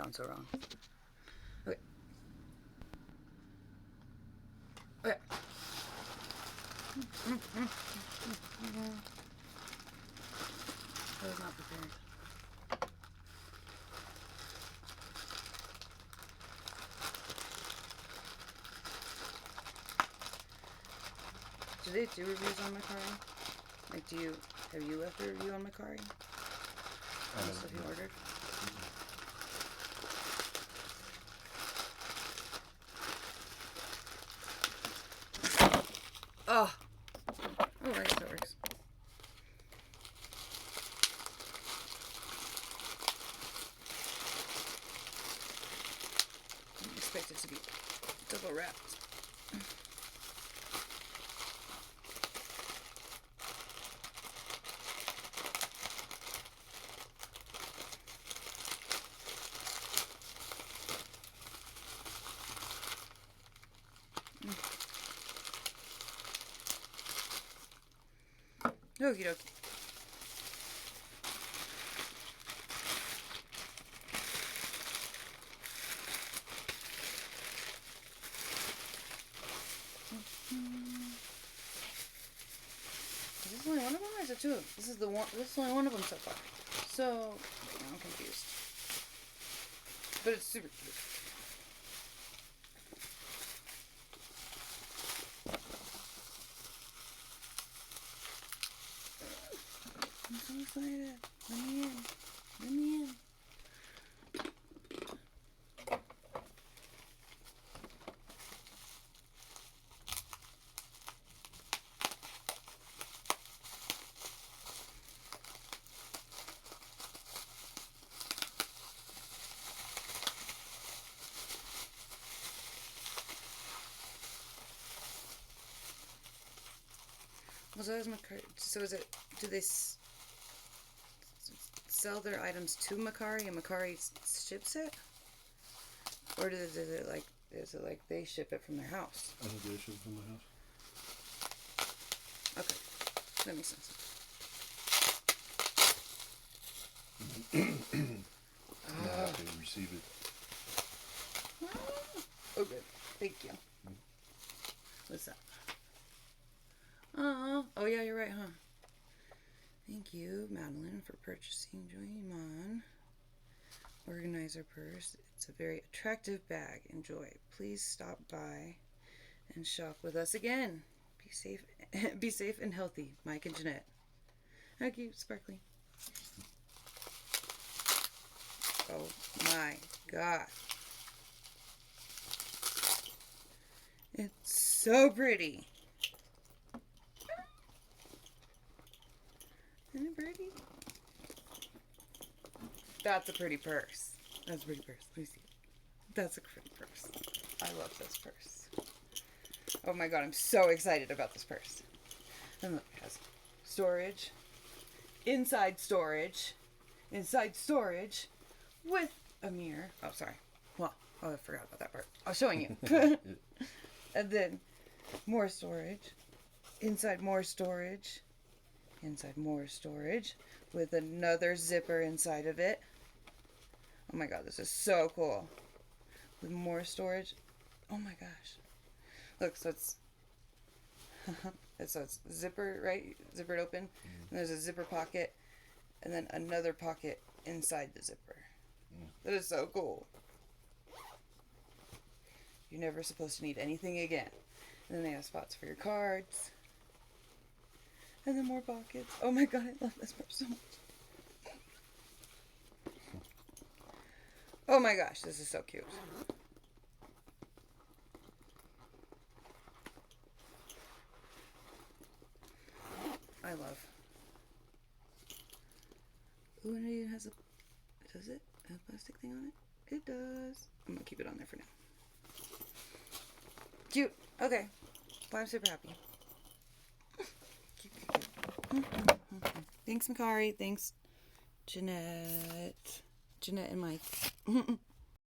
gone so wrong. Okay. Okay. I was not prepared. Do they do reviews on Macari? Like, have you left a review on Macari? Stuff you ordered? Oh! Oh, I guess that works. Didn't expect it to be double wrapped. Okie dokie. Is this only one of them or is it two? This is only one of them so far. So, right now I'm confused. But it's super cute. I'm so excited. Let me in. Let me in. Do they sell their items to Macari and Macari ships it? Or is it like they ship it from their house? I think they ship it from the house. Okay. That makes sense. Yeah, they receive it. Oh, good. Thank you. What's that? Oh yeah, you're right, huh? Thank you, Madeline, for purchasing Joy Iman organizer purse. It's a very attractive bag. Enjoy. Please stop by and shop with us again. Be safe and healthy, Mike and Jeanette. How cute, sparkly. Oh my God. It's so pretty. Isn't it pretty? That's a pretty purse. That's a pretty purse. Let me see. That's a pretty purse. I love this purse. Oh my God, I'm so excited about this purse. And look, it has storage, inside storage with a mirror. Oh, sorry. Well, I forgot about that part. I was showing you. And then more storage, inside more storage with another zipper inside of it. Oh my God, this is so cool. With more storage. Oh my gosh. Look, so it's zipper, right? Zippered open. And there's a zipper pocket and then another pocket inside the zipper. That is so cool. You're never supposed to need anything again. And then they have spots for your cards. And then more pockets. Oh my God, I love this purse so much. Oh my gosh, this is so cute. I love. Ooh, and it even has does it have a plastic thing on it? It does. I'm gonna keep it on there for now. Cute. Okay. Well, I'm super happy. Cute. Thanks, Macari. Thanks, Jeanette and Mike.